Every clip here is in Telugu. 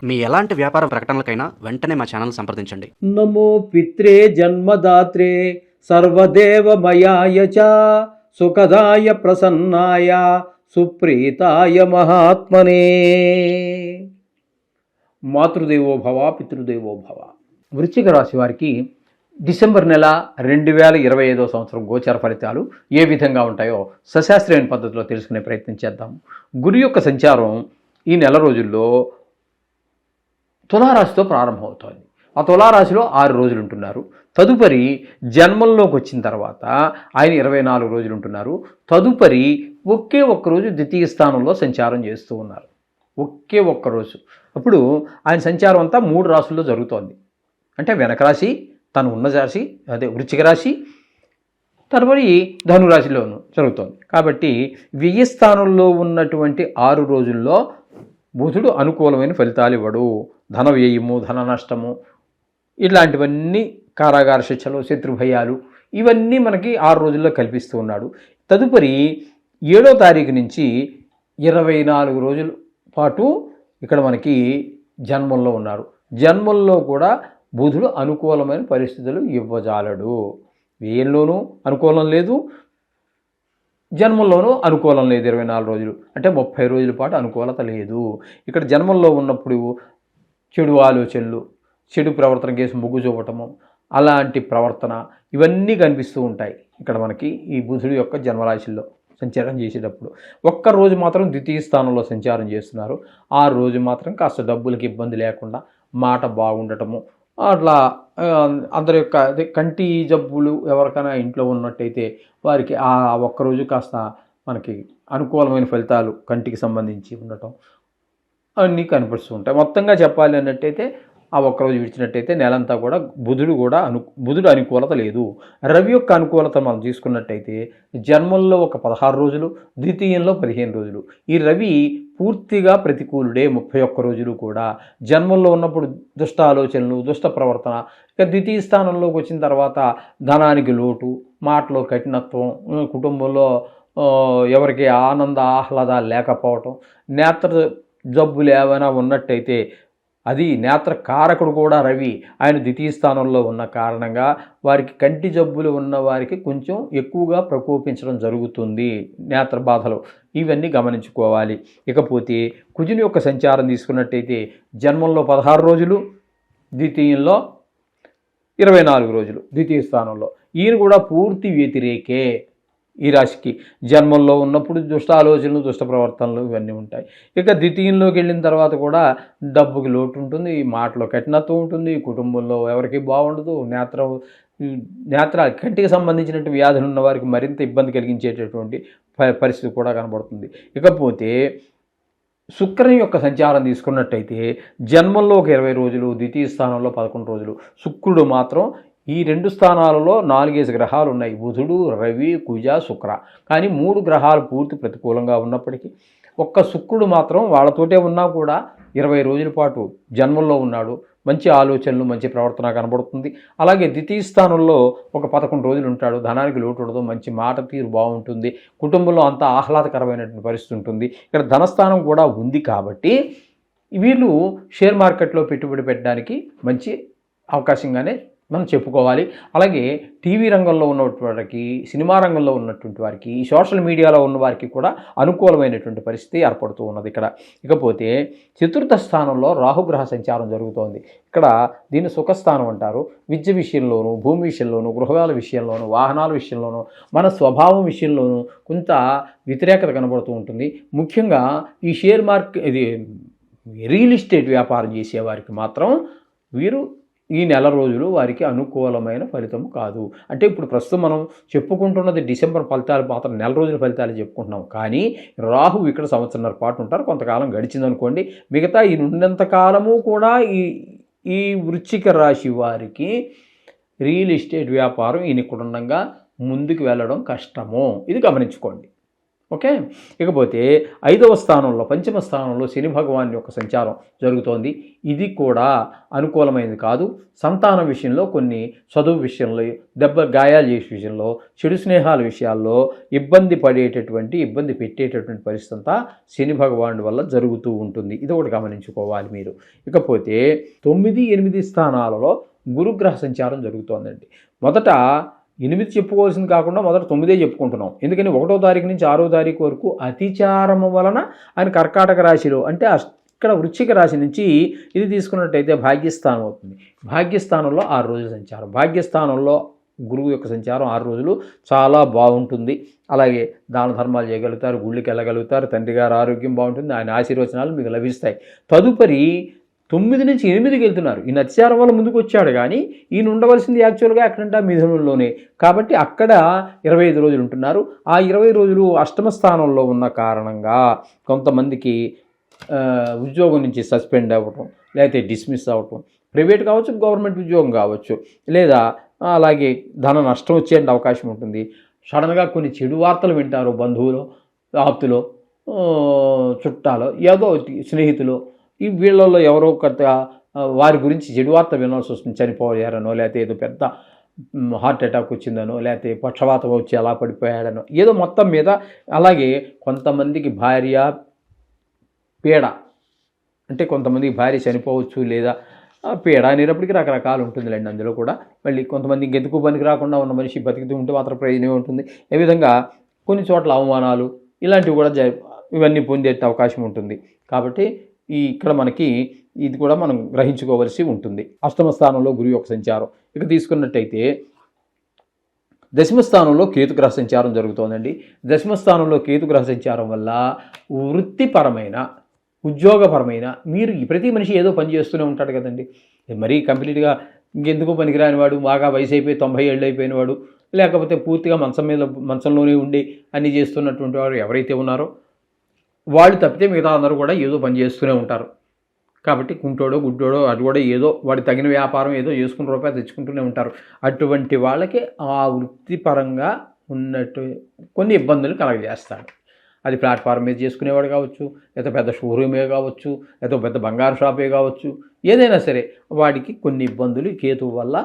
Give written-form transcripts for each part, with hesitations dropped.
మీ ఎలాంటి వ్యాపార ప్రకటనలకైనా వెంటనే మా ఛానల్ సంప్రదించండి. నమో పిత్రే జన్మదాత్రే సర్వదేవమయాయ చ సుఖదాయ ప్రసన్నాయ సుప్రీతాయ మహాత్మనే. మాతృదేవో భవ పితృదేవో భవ. వృశ్చిక రాశి వారికి డిసెంబర్ నెల 2025 సంవత్సరం గోచర ఫలితాలు ఏ విధంగా ఉంటాయో సశాస్త్రీయ పద్ధతిలో తెలుసుకునే ప్రయత్నం చేద్దాం. గురు యొక్క సంచారం ఈ నెల రోజుల్లో తులారాశితో ప్రారంభమవుతోంది. ఆ తులారాశిలో 6 రోజులు ఉంటున్నారు. తదుపరి జన్మంలోకి వచ్చిన తర్వాత ఆయన 24 రోజులు ఉంటున్నారు. తదుపరి ఒకే ఒక్కరోజు ద్వితీయ స్థానంలో సంచారం చేస్తూ ఉన్నారు. ఒకే ఒక్కరోజు. అప్పుడు ఆయన సంచారం అంతా 3 రాశుల్లో జరుగుతోంది. అంటే వెనక రాశి, తను ఉన్న రాశి అదే వృశ్చిక రాశి, తదుపరి ధనురాశిలోనూ జరుగుతోంది. కాబట్టి వ్యయ స్థానంలో ఉన్నటువంటి 6 రోజుల్లో బుధుడు అనుకూలమైన ఫలితాలు ఇవ్వడు. ధన వ్యయము, ధన నష్టము, ఇట్లాంటివన్నీ కారాగార శిక్షలు, శత్రుభయాలు, ఇవన్నీ మనకి 6 రోజుల్లో కల్పిస్తూ ఉన్నాడు. తదుపరి 7వ తారీఖు నుంచి 24 రోజుల పాటు ఇక్కడ మనకి జన్మంలో ఉన్నారు. జన్మంలో కూడా బుధుడు అనుకూలమైన పరిస్థితులు ఇవ్వజాలడు. వ్యయంలోనూ అనుకూలం లేదు, జన్మంలోనూ అనుకూలం లేదు. 24 రోజులు అంటే 30 రోజుల పాటు అనుకూలత లేదు. ఇక్కడ జన్మంలో ఉన్నప్పుడు చెడు ఆలోచనలు, చెడు ప్రవర్తన కేసు మొగ్గు చూపటము, అలాంటి ప్రవర్తన ఇవన్నీ కనిపిస్తూ ఉంటాయి ఇక్కడ మనకి ఈ బుధుడు యొక్క జన్మరాశిలో సంచారం చేసేటప్పుడు. ఒక్కరోజు మాత్రం ద్వితీయ స్థానంలో సంచారం చేస్తున్నారు. ఆ రోజు మాత్రం కాస్త డబ్బులకి ఇబ్బంది లేకుండా, మాట బాగుండటము, అట్లా అందరి యొక్క కంటి జబ్బులు ఎవరికైనా ఇంట్లో ఉన్నట్టయితే వారికి ఆ ఒక్కరోజు కాస్త మనకి అనుకూలమైన ఫలితాలు కంటికి సంబంధించి ఉండటం అన్నీ కనిపిస్తూ ఉంటాయి. మొత్తంగా చెప్పాలి అన్నట్టయితే ఆ ఒక్కరోజు విడిచినట్టయితే నెలంతా కూడా బుధుడు అనుకూలత లేదు. రవి యొక్క అనుకూలత మనం తీసుకున్నట్టయితే జన్మంలో ఒక 16 రోజులు, ద్వితీయంలో 15 రోజులు. ఈ రవి పూర్తిగా ప్రతికూలుడే 31 రోజులు కూడా. జన్మంలో ఉన్నప్పుడు దుష్ట ఆలోచనలు, దుష్ట ప్రవర్తన. ఇక ద్వితీయ స్థానంలోకి వచ్చిన తర్వాత ధనానికి లోటు, మాటలో కఠినత్వం, కుటుంబంలో ఎవరికి ఆనంద ఆహ్లాదాలు లేకపోవటం, నేత్ర జబ్బులు ఏమైనా ఉన్నట్టయితే అది నేత్రకారకుడు కూడా రవి ఆయన ద్వితీయ స్థానంలో ఉన్న కారణంగా వారికి కంటి జబ్బులు ఉన్న వారికి కొంచెం ఎక్కువగా ప్రకోపించడం జరుగుతుంది. నేత్ర బాధలు ఇవన్నీ గమనించుకోవాలి. ఇకపోతే కుజుని యొక్క సంచారం తీసుకున్నట్టయితే జన్మంలో 16 రోజులు, ద్వితీయంలో 24 రోజులు ద్వితీయ స్థానంలో. ఈయన కూడా పూర్తి వ్యతిరేకే ఈ రాశికి. జన్మంలో ఉన్నప్పుడు దుష్ట ఆలోచనలు, దుష్ట ప్రవర్తనలు ఇవన్నీ ఉంటాయి. ఇక ద్వితీయంలోకి వెళ్ళిన తర్వాత కూడా డబ్బుకి లోటు ఉంటుంది, మాటలో కఠినత్వం ఉంటుంది, కుటుంబంలో ఎవరికి బాగుండదు, నేత్ర కంటికి సంబంధించినటువంటి వ్యాధులు ఉన్న వారికి మరింత ఇబ్బంది కలిగించేటటువంటి పరిస్థితి కూడా కనబడుతుంది. ఇకపోతే శుక్రుని యొక్క సంచారం తీసుకున్నట్టయితే జన్మంలో ఒక 20 రోజులు, ద్వితీయ స్థానంలో 11 రోజులు. శుక్రుడు మాత్రం ఈ 2 స్థానాలలో 4 గ్రహాలు ఉన్నాయి. బుధుడు, రవి, కుజ, శుక్ర. కానీ 3 గ్రహాలు పూర్తి ప్రతికూలంగా ఉన్నప్పటికీ ఒక్క శుక్రుడు మాత్రం వాళ్ళతోటే ఉన్నా కూడా 20 రోజుల పాటు జన్మంలో ఉన్నాడు. మంచి ఆలోచనలు, మంచి ప్రవర్తన కనబడుతుంది. అలాగే ద్వితీయ స్థానంలో ఒక 11 రోజులు ఉంటాడు. ధనానికి లోటు ఉండదు, మంచి మాట తీరు బాగుంటుంది, కుటుంబంలో అంతా ఆహ్లాదకరమైనటువంటి పరిస్థితి ఉంటుంది. ఇక్కడ ధనస్థానం కూడా ఉంది కాబట్టి వీళ్ళు షేర్ మార్కెట్లో పెట్టుబడి పెట్టడానికి మంచి అవకాశంగానే మనం చెప్పుకోవాలి. అలాగే టీవీ రంగంలో ఉన్నటువంటి వారికి, సినిమా రంగంలో ఉన్నటువంటి వారికి, సోషల్ మీడియాలో ఉన్న వారికి కూడా అనుకూలమైనటువంటి పరిస్థితి ఏర్పడుతూ ఉన్నది ఇక్కడ. ఇకపోతే చతుర్థ స్థానంలో రాహుగ్రహ సంచారం జరుగుతోంది. ఇక్కడ దీన్ని సుఖస్థానం అంటారు. విద్య విషయంలోనూ, భూమి విషయంలోనూ, గృహాల విషయంలోనూ, వాహనాల విషయంలోనూ, మన స్వభావం విషయంలోనూ కొంత వ్యతిరేకత కనబడుతూ ఉంటుంది. ముఖ్యంగా ఈ షేర్ మార్కెట్, ఇది రియల్ ఎస్టేట్ వ్యాపారం చేసేవారికి మాత్రం వీరు ఈ నెల రోజులు వారికి అనుకూలమైన ఫలితం కాదు. అంటే ఇప్పుడు ప్రస్తుతం మనం చెప్పుకుంటున్నది డిసెంబర్ ఫలితాలు మాత్రం, నెల రోజుల ఫలితాలు చెప్పుకుంటున్నాం. కానీ రాహు ఇక్కడ సంవత్సరంన్నర పాటు ఉంటారు. కొంతకాలం గడిచిందనుకోండి, మిగతా ఈ ఉన్నంతకాలము కూడా ఈ వృశ్చిక రాశి వారికి రియల్ ఎస్టేట్ వ్యాపారం ఈయన ఇక్కడ ఉండగా ముందుకు వెళ్ళడం కష్టము. ఇది గమనించుకోండి. ఓకే. ఇకపోతే 5వ స్థానంలో, పంచమ స్థానంలో శని భగవాన్ యొక్క సంచారం జరుగుతోంది. ఇది కూడా అనుకూలమైనది కాదు. సంతానం విషయంలో, కొన్ని చదువు విషయంలో, గాయాలు చేసే విషయంలో, చెడు స్నేహాల విషయాల్లో ఇబ్బంది పెట్టేటటువంటి పరిస్థితి అంతా శని భగవానుడి వల్ల జరుగుతూ ఉంటుంది. ఇది ఒకటి గమనించుకోవాలి మీరు. ఇకపోతే 9, 8 స్థానాలలో గురుగ్రహ సంచారం జరుగుతోందండి. మొదట 8 చెప్పుకోవాల్సింది కాకుండా మొదట 9 చెప్పుకుంటున్నాం. ఎందుకని 1వ తారీఖు నుంచి 6వ తారీఖు వరకు అతిచారము వలన ఆయన కర్కాటక రాశిలో, అంటే ఇక్కడ వృశ్చిక రాశి నుంచి ఇది తీసుకున్నట్టయితే భాగ్యస్థానం అవుతుంది. భాగ్యస్థానంలో 6 రోజుల సంచారం. భాగ్యస్థానంలో గురువు యొక్క సంచారం 6 రోజులు చాలా బాగుంటుంది. అలాగే దాన ధర్మాలు చేయగలుగుతారు, గుళ్ళకి వెళ్ళగలుగుతారు, తండ్రి గారి ఆరోగ్యం బాగుంటుంది, ఆయన ఆశీర్వచనాలు మీకు లభిస్తాయి. తదుపరి 9 నుంచి 8కి వెళ్తున్నారు. ఈయన అతిచారం వల్ల ముందుకు వచ్చాడు, కానీ ఈయన ఉండవలసింది యాక్చువల్గా ఎక్కడంటే మిథునంలోనే. కాబట్టి అక్కడ 25 రోజులు ఉంటున్నారు. ఆ 20 రోజులు అష్టమ స్థానంలో ఉన్న కారణంగా కొంతమందికి ఉద్యోగం నుంచి సస్పెండ్ అవ్వటం, లేకపోతే డిస్మిస్ అవ్వటం, ప్రైవేట్ కావచ్చు, గవర్నమెంట్ ఉద్యోగం కావచ్చు, లేదా అలాగే ధన నష్టం వచ్చే అవకాశం ఉంటుంది. సడన్గా కొన్ని చెడు వార్తలు వింటారు, బంధువులు, ఆప్తులు, చుట్టాలు, ఏదో స్నేహితులు, ఈ వీళ్ళల్లో ఎవరో కొత్త వారి గురించి చెడు వార్త వినాల్సి వస్తుంది. చనిపోయారనో, లేకపోతే ఏదో పెద్ద హార్ట్ అటాక్ వచ్చిందనో, లేకపోతే పక్షవాతం వచ్చి అలా పడిపోయాడనో, ఏదో మొత్తం మీద. అలాగే కొంతమందికి భార్య పీడ, అంటే కొంతమందికి భార్య చనిపోవచ్చు, లేదా పీడ అనేటప్పటికీ రకరకాలు ఉంటుందిలేండి. అందులో కూడా మళ్ళీ కొంతమంది ఇంకెందుకు పనికి రాకుండా ఉన్న మనిషి బతికితూ ఉంటే మాత్రం ప్రయోజనం ఉంటుంది. ఈ విధంగా కొన్ని చోట్ల అవమానాలు ఇలాంటివి కూడా ఇవన్నీ పొందే అవకాశం ఉంటుంది. కాబట్టి ఇక్కడ మనకి ఇది కూడా మనం గ్రహించుకోవలసి ఉంటుంది. అష్టమ స్థానంలో గురువు యొక్క సంచారం. ఇక తీసుకున్నట్టయితే దశమ స్థానంలో కేతుగ్రహ సంచారం జరుగుతోందండి. దశమ స్థానంలో కేతుగ్రహ సంచారం వల్ల వృత్తిపరమైన, ఉద్యోగపరమైన, మీరు ప్రతి మనిషి ఏదో పని చేస్తూనే ఉంటాడు కదండి. మరీ కంప్లీట్గా ఇంకెందుకు పనికిరాని వాడు, బాగా వయసు అయిపోయి 90 ఏళ్ళు అయిపోయిన వాడు, లేకపోతే పూర్తిగా మంచంలోనే ఉండి అన్నీ చేస్తున్నటువంటి వారు ఎవరైతే ఉన్నారో వాళ్ళు తప్పితే మిగతా అందరూ కూడా ఏదో పని చేస్తూనే ఉంటారు. కాబట్టి కుంటోడో గుడ్డోడో అది కూడా ఏదో వాడి తగిన వ్యాపారం ఏదో చేసుకుని రూపాయలు తెచ్చుకుంటూనే ఉంటారు. అటువంటి వాళ్ళకి ఆ వృత్తిపరంగా ఉన్నట్టు కొన్ని ఇబ్బందులు కలగజేస్తాడు. అది ప్లాట్ఫామ్ మీద చేసుకునేవాడు కావచ్చు, లేదా పెద్ద షోరూమే కావచ్చు, లేదా పెద్ద బంగారు షాపే కావచ్చు, ఏదైనా సరే వాడికి కొన్ని ఇబ్బందులు కేతువు వల్ల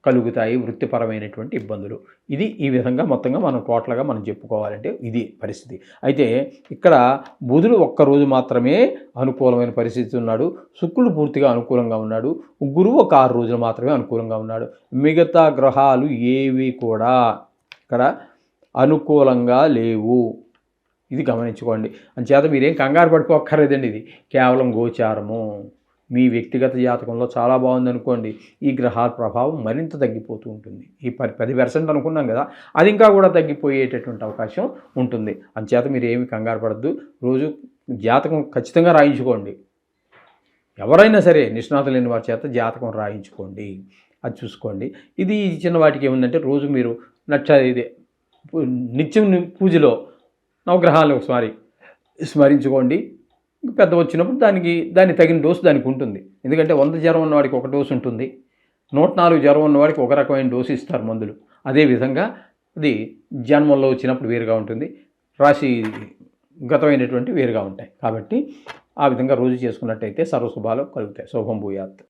కలుగుతాయి, వృత్తిపరమైనటువంటి ఇబ్బందులు. ఇది ఈ విధంగా మొత్తంగా మనం టోటల్గా మనం చెప్పుకోవాలంటే ఇది పరిస్థితి. అయితే ఇక్కడ బుధుడు ఒక్కరోజు మాత్రమే అనుకూలమైన పరిస్థితి ఉన్నాడు. శుక్రుడు పూర్తిగా అనుకూలంగా ఉన్నాడు. గురువు ఒక 6 రోజులు మాత్రమే అనుకూలంగా ఉన్నాడు. మిగతా గ్రహాలు ఏవి కూడా ఇక్కడ అనుకూలంగా లేవు. ఇది గమనించుకోండి. అంచేత మీరేం కంగారు పడిపోక్కర్లేదండి. ఇది కేవలం గోచారము. మీ వ్యక్తిగత జాతకంలో చాలా బాగుందనుకోండి, ఈ గ్రహాల ప్రభావం మరింత తగ్గిపోతూ ఉంటుంది. ఈ 10% అనుకున్నాం కదా, అది ఇంకా కూడా తగ్గిపోయేటటువంటి అవకాశం ఉంటుంది. అంచేత మీరు ఏమి కంగారు పడద్దు. రోజు జాతకం ఖచ్చితంగా రాయించుకోండి. ఎవరైనా సరే నిష్ణాతులు లేని వారి చేత జాతకం రాయించుకోండి, అది చూసుకోండి. ఇది చిన్న వాటికి ఏముందంటే, రోజు మీరు నిత్యం పూజలో నవగ్రహాలను ఒకసారి స్మరించుకోండి. పెద్ద వచ్చినప్పుడు దానికి తగిన డోసు దానికి ఉంటుంది. ఎందుకంటే 100 జ్వరం ఉన్నవాడికి ఒక డోసు ఉంటుంది, 104 జ్వరం ఉన్నవాడికి ఒక రకమైన డోసు ఇస్తారు మందులు. అదేవిధంగా అది జన్మంలో వచ్చినప్పుడు వేరుగా ఉంటుంది, రాశి గతమైనటువంటి వేరుగా ఉంటాయి. కాబట్టి ఆ విధంగా రోజు చేసుకున్నట్టయితే సర్వశుభాలు కలుగుతాయి. శుభం భూయాత్.